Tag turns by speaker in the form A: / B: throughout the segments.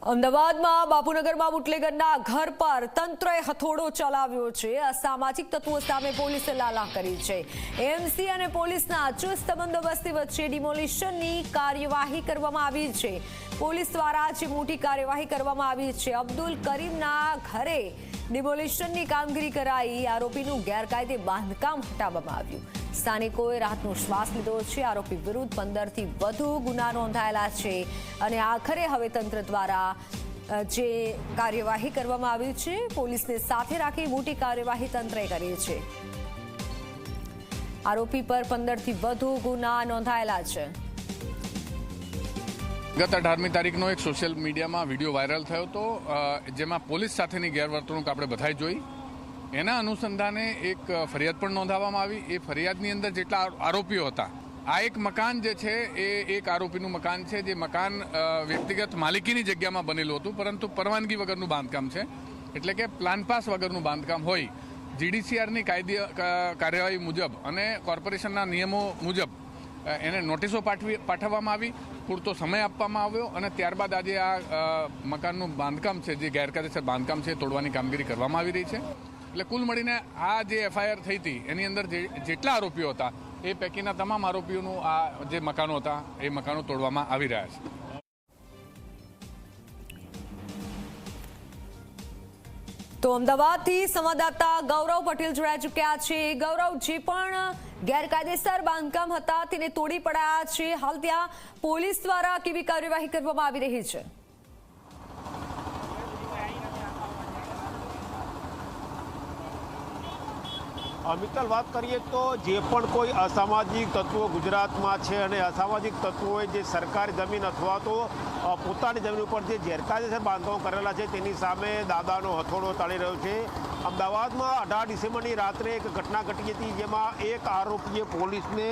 A: અમદાવાદમાં બાપુનગરમાં બુટલેગરના ઘર પર તંત્રએ હથોડો ચલાવ્યો છે। અસામાજિક તત્વો સામે પોલીસે લાલા કરી છે। એમસી અને પોલીસના ચુસ્ત બંદોબસ્ત વચ્ચે ડિમોલિશનની કાર્યવાહી કરવામાં આવી છે। પોલીસ દ્વારા જે મોટી કાર્યવાહી કરવામાં આવી છે। અબ્દુલ કરીમના ઘરે ડિમોલિશનની કામગીરી કરાઈ। આરોપીનું ગેરકાયદે બાંધકામ હટાવવામાં આવ્યું। સ્થાનિકોએ રાહતનો શ્વાસ લીધો છે। આરોપી વિરુદ્ધ 15થી વધુ ગુના નોંધાયેલા છે અને આખરે હવે તંત્ર દ્વારા જે કાર્યવાહી કરવામાં આવી છે પોલીસને સાથે રાખી મોટી કાર્યવાહી તંત્રએ કરી છે। આરોપી પર 15થી વધુ ગુના નોંધાયેલા છે।
B: ગત 18મી તારીખનો એક સોશિયલ મીડિયામાં વિડીયો વાયરલ થયો હતો જેમાં પોલીસ સાથેની ગેરવર્તણૂક આપણે બધાએ જોઈ। એના અનુસંધાને એક ફરિયાદ પણ નોંધાવવામાં આવી। એ ફરિયાદની અંદર જેટલા આરોપીઓ હતા, આ એક મકાન જે છે એ એક આરોપીનું મકાન છે, જે મકાન વ્યક્તિગત માલિકીની જગ્યામાં બનેલું હતું, પરંતુ પરવાનગી વગરનું બાંધકામ છે, એટલે કે પ્લાન પાસ વગરનું બાંધકામ હોય। જીડીસીઆરની કાર્યવાહી મુજબ અને કોર્પોરેશનના નિયમો મુજબ એને નોટિસો પાઠવવામાં આવી, પૂરતો સમય આપવામાં આવ્યો અને ત્યારબાદ આજે આ મકાનનું બાંધકામ છે, જે ગેરકાયદેસર બાંધકામ છે, તોડવાની કામગીરી કરવામાં આવી રહી છે। એટલે કુલ મળીને આ જે એફઆઈઆર થઈ હતી એની અંદર જેટલા આરોપીઓ હતા એ પૈકીના તમામ આરોપીઓનું આ જે મકાનો હતા એ મકાનો તોડવામાં આવી રહ્યા છે।
A: તો અમદાવાદથી સંવાદદાતા ગૌરવ પટેલ જોડાઈ ચૂક્યા છે। ગૌરવ, જે પણ ગેરકાયદેસર બાંધકામ હતા તેને તોડી પડાયા છે, હાલ ત્યાં પોલીસ દ્વારા કેવી કાર્યવાહી કરવામાં આવી રહી છે?
C: મિત્તલ, વાત કરીએ તો જે પણ કોઈ અસામાજિક તત્વો ગુજરાતમાં છે અને અસામાજિક તત્વોએ જે સરકારી જમીન અથવા તો પોતાની જમીન ઉપર જે ગેરકાયદેસર બાંધકામો કરેલા છે તેની સામે દાદાનો હથોડો ચાલી રહ્યો છે। અમદાવાદમાં 18 ડિસેમ્બરની રાત્રે એક ઘટના ઘટી હતી જેમાં એક આરોપીએ પોલીસને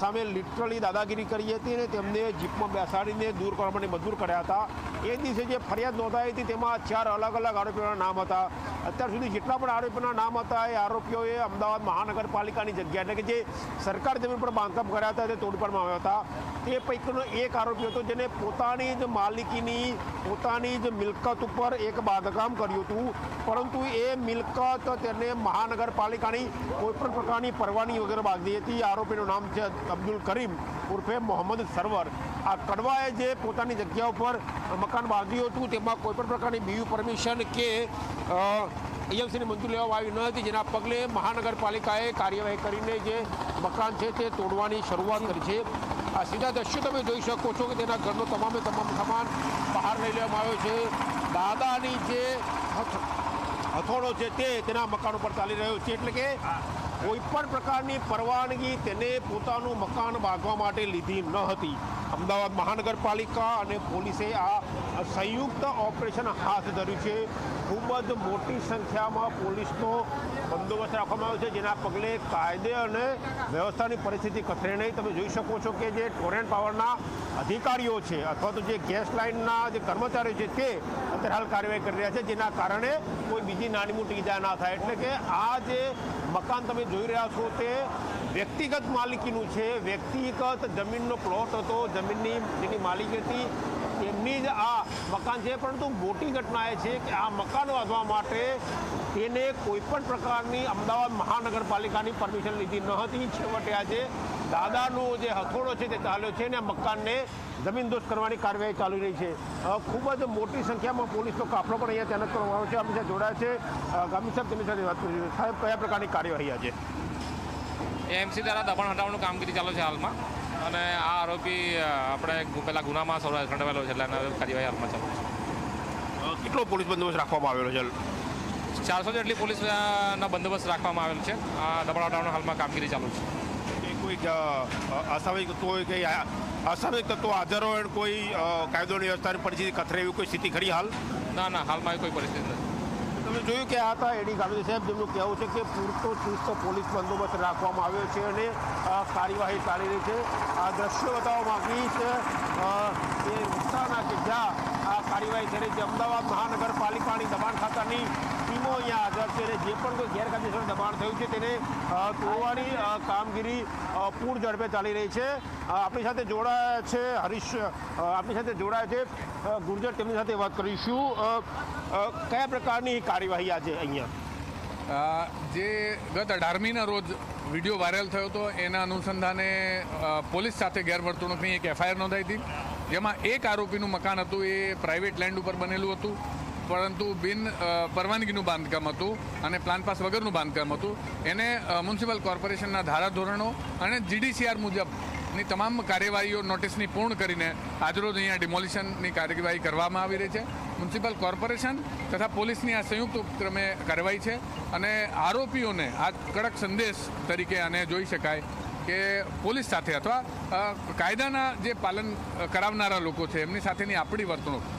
C: સામે લિટરલી દાદાગીરી કરી હતી અને તેમને જીપમાં બેસાડીને દૂર કરવા માટે મજબૂર કર્યા હતા। એ દિવસે જે ફરિયાદ નોંધાઈ હતી તેમાં 4 અલગ અલગ આરોપીઓના નામ હતા। અત્યાર સુધી જેટલા પણ આરોપીઓના નામ હતા એ આરોપીઓએ અમદાવાદ મહાનગરપાલિકાની જગ્યા, એટલે કે જે સરકારી જમીન પર બાંધકામ કર્યા હતા તે તોડી પાડવામાં આવ્યા હતા। તે પૈકીનો એક આરોપી હતો જેને પોતાની જ માલિકીની પોતાની જ મિલકત ઉપર એક બાંધકામ કર્યું હતું, પરંતુ એ મિલકત તેને મહાનગરપાલિકાની કોઈપણ પ્રકારની પરવાનગી વગર બાંધી હતી। આરોપીનું નામ છે અબ્દુલ કરીમ ઉર્ફે મોહમ્મદ સરવર। આ કડવાએ જે પોતાની જગ્યા ઉપર મકાન બાંધ્યું હતું તેમાં કોઈપણ પ્રકારની બીયુ પરમિશન કે એએમસીની મંજૂરી લેવામાં આવી ન હતી, જેના પગલે મહાનગરપાલિકાએ કાર્યવાહી કરીને જે મકાન છે તે તોડવાની શરૂઆત કરી છે। આ સીધા દ્રશ્યો તમે જોઈ શકો છો કે તેના ઘરનો તમામે તમામ સામાન બહાર લઈ લેવામાં આવ્યો છે। દાદાની જે હથોડો છે તે તેના મકાન ઉપર ચાલી રહ્યો છે, એટલે કે કોઈ પણ પ્રકારની પરવાનગી તેને પોતાનું મકાન બાંધવા માટે લીધી ન હતી। અમદાવાદ મહાનગરપાલિકા અને પોલીસે આ સંયુક્ત ઓપરેશન હાથ ધર્યું છે। ખૂબ જ મોટી સંખ્યામાં પોલીસનો બંદોબસ્ત રાખવામાં આવ્યો છે, જેના પગલે કાયદે અને વ્યવસ્થાની પરિસ્થિતિ કથળે નહીં। તમે જોઈ શકો છો કે જે ટોરેન્ટ પાવરના અધિકારીઓ છે અથવા તો જે ગેસ લાઇનના જે કર્મચારીઓ છે તે અત્યારે હાલ કાર્યવાહી કરી રહ્યા છે, જેના કારણે કોઈ બીજી નાની મોટી ઈજા ના થાય। એટલે કે આ જે મકાન તમે જોઈ રહ્યા છો તે વ્યક્તિગત માલિકીનું છે, વ્યક્તિગત જમીનનો પ્લોટ હતો, જમીનની જેની માલિકી હતી એમની જ આ મકાન છે। પરંતુ મોટી ઘટના એ છે કે આ મકાન બાંધવા માટે તેને કોઈપણ પ્રકારની અમદાવાદ મહાનગરપાલિકાની પરમિશન લીધી ન હતી। છેવટે આજે દાદાનો જે હથોડો છે તે ચાલ્યો છે અને આ મકાનને જમીનદોસ્ત કરવાની કાર્યવાહી ચાલી રહી છે। ખૂબ જ મોટી સંખ્યામાં પોલીસનો કાફલો પણ અહીંયા તૈનાત કરવામાં આવ્યો છે। આપણી સાથે જોડાયા છે ગામી સાહેબ, તેમની સાથે વાત કરી સાહેબ, કયા પ્રકારની કાર્યવાહી આજે?
D: એમસી દ્વારા દબાણ હટાવવાનું કામગીરી ચાલે છે હાલમાં, અને આ આરોપી આપણે પહેલાં ગુનામાં સંડોવાયેલો છે એટલે એના કાર્યવાહી હાલમાં ચાલુ છે।
C: કેટલો પોલીસ બંદોબસ્ત રાખવામાં આવેલો છે?
D: 400 જેટલી પોલીસના બંદોબસ્ત રાખવામાં આવેલ છે। આ દબાણ હટાવવાનું હાલમાં કામગીરી ચાલુ છે।
C: કોઈ અસામાજિક તત્વો કે અસામાજિક તત્વો હાજર હોય, કોઈ કાયદોની વ્યવસ્થાની પરિસ્થિતિ કથળે એવી કોઈ સ્થિતિ ખરી હાલ?
D: ના, હાલમાં કોઈ પરિસ્થિતિ નથી।
C: તમે જોયું કે આ હતા એડી ગાંધી સાહેબ, જેમનું કહેવું છે કે પૂરતો ચુસ્ત પોલીસ બંદોબસ્ત રાખવામાં આવ્યો છે અને કાર્યવાહી ચાલી રહી છે। આ દ્રશ્યો બતાવવા માંગીશ એ વિસ્તારના કે જ્યાં આ કાર્યવાહી થઈ રહી છે। અમદાવાદ મહાનગરપાલિકાની દબાણ ખાતાની ટીમો લોકો અહીંયા હાજર છે અને જે પણ કોઈ ગેરકાયદેસર દબાણ થયું છે તેને તોડવાની કામગીરી પૂર ઝડપે ચાલી રહી છે. આપણી સાથે જોડાયા છે હરીશ, આપણી સાથે જોડાયા છે ગુર્જર, તેમની સાથે વાત કરીશું. કયા પ્રકારની કાર્યવાહી આજે અહીંયા?
B: જે ગત 18મીના રોજ વિડીયો વાયરલ થયો હતો એના અનુસંધાને પોલીસ સાથે ગેરવર્તણૂકની એક એફઆઈઆર નોંધાઈ હતી, જેમાં એક આરોપીનું મકાન હતું એ પ્રાઇવેટ લેન્ડ ઉપર બનેલું હતું, પરંતુ બિન પરવાનગીનું બાંધકામ હતું અને પ્લાન પાસ વગરનું બાંધકામ હતું. એને મ્યુનિસિપલ કોર્પોરેશનના ધારાધોરણો અને જીડીસીઆર મુજબની તમામ કાર્યવાહીઓ નોટિસની પૂર્ણ કરીને આજરોજ અહીંયા ડિમોલિશનની કાર્યવાહી કરવામાં આવી રહી છે. મ્યુનિસિપલ કોર્પોરેશન તથા પોલીસની આ સંયુક્ત ઉપક્રમે કાર્યવાહી છે અને આરોપીઓને આ કડક સંદેશ તરીકે આને જોઈ શકાય કે પોલીસ સાથે અથવા કાયદાના જે પાલન કરાવનારા લોકો છે એમની સાથેની આપણી વર્તણૂક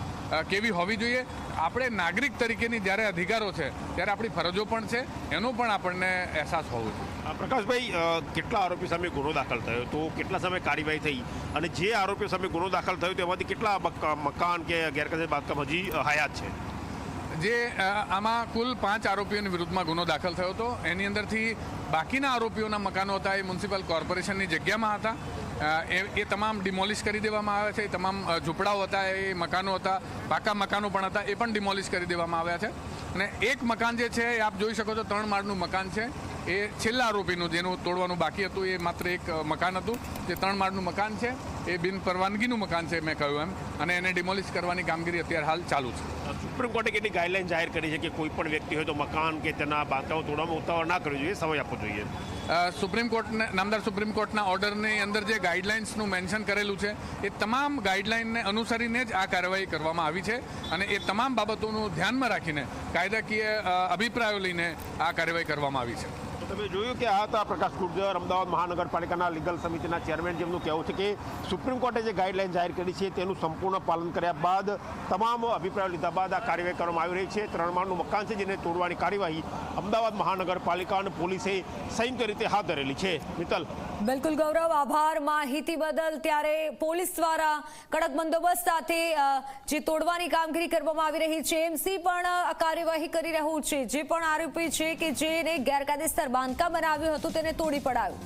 B: કેવી હોવી જોઈએ. આપણે નાગરિક તરીકેની જ્યારે અધિકારો છે ત્યારે આપણી ફરજો પણ છે, એનો પણ આપણને અહેસાસ હોવો જોઈએ.
C: પ્રકાશભાઈ, કેટલા આરોપી સામે ગુનો દાખલ થયો તો કેટલા સમય કાર્યવાહી થઈ અને જે આરોપીઓ સામે ગુનો દાખલ થયો તેમાંથી કેટલા મકાન કે ગેરકાયદેસર બાંધકામ હજી હયાત છે?
B: જે આમાં કુલ 5 આરોપીઓની વિરુદ્ધમાં ગુનો દાખલ થયો હતો. એની અંદરથી બાકીના આરોપીઓના મકાનો હતા એ મ્યુનિસિપલ કોર્પોરેશનની જગ્યામાં હતા. એ તમામ ડિમોલિશ કરી દેવામાં આવ્યા છે. એ તમામ ઝૂંપડાઓ હતા, એ મકાનો હતા, પાકા મકાનો પણ હતા, એ પણ ડિમોલિશ કરી દેવામાં આવ્યા છે. અને એક મકાન જે છે એ આપ જોઈ શકો છો 3 માળનું મકાન છે. એ છેલ્લા આરોપીનું જેનું તોડવાનું બાકી હતું એ માત્ર એક મકાન હતું. જે 3 માળનું મકાન છે એ બિન પરવાનગીનું મકાન છે મેં કહ્યું એમ, અને એને ડિમોલિશ કરવાની કામગીરી અત્યારે હાલ ચાલુ છે.
C: સુપ્રીમ કોર્ટે કેટલી ગાઈડલાઈન જાહેર કરી છે કે કોઈ પણ વ્યક્તિ હોય તો મકાન કે તેના બાંધકામો તોડવામાં ઉતાવળ ના કરવી જોઈએ, સમય આપવો જોઈએ?
B: સુપ્રીમ કોર્ટને નામદાર સુપ્રીમ કોર્ટના ઓર્ડરની અંદર જે ગાઈડલાઇન્સનું મેન્શન કરેલું છે એ તમામ ગાઈડલાઇનને અનુસરીને જ આ કાર્યવાહી કરવામાં આવી છે અને એ તમામ બાબતોનું ધ્યાનમાં રાખીને કાયદાકીય અભિપ્રાયો લઈને આ કાર્યવાહી કરવામાં આવી છે.
C: તમે જોયું કે આ હતા પ્રકાશ ગુર્જર, અમદાવાદ મહાનગરપાલિકાના લીગલ સમિતિના ચેરમેન, જેમનું કહેવું છે કે સુપ્રીમ કોર્ટે જે ગાઈડલાઈન જાહેર કરી છે તેનું સંપૂર્ણ પાલન કર્યા બાદ, તમામ અભિપ્રાયો લીધા બાદ આ કાર્યવાહી કરવામાં આવી રહી છે. 3 માળનું મકાન છે જેને તોડવાની કાર્યવાહી અમદાવાદ મહાનગરપાલિકા અને પોલીસે સંયુક્ત રીતે હાથ ધરેલી છે. મિત્તલ.
A: બિલકુલ ગૌરવ, આભાર માહિતી બદલ. ત્યારે પોલીસ દ્વારા કડક બંદોબસ્ત સાથે જે તોડવાની કામગીરી કરવામાં આવી રહી છે, એમસી પણ કાર્યવાહી કરી રહ્યું છે. જે પણ આરોપી છે કે જેને ગેરકાયદેસર બાંધકામ બનાવ્યું હતું તેને તોડી પડાયું.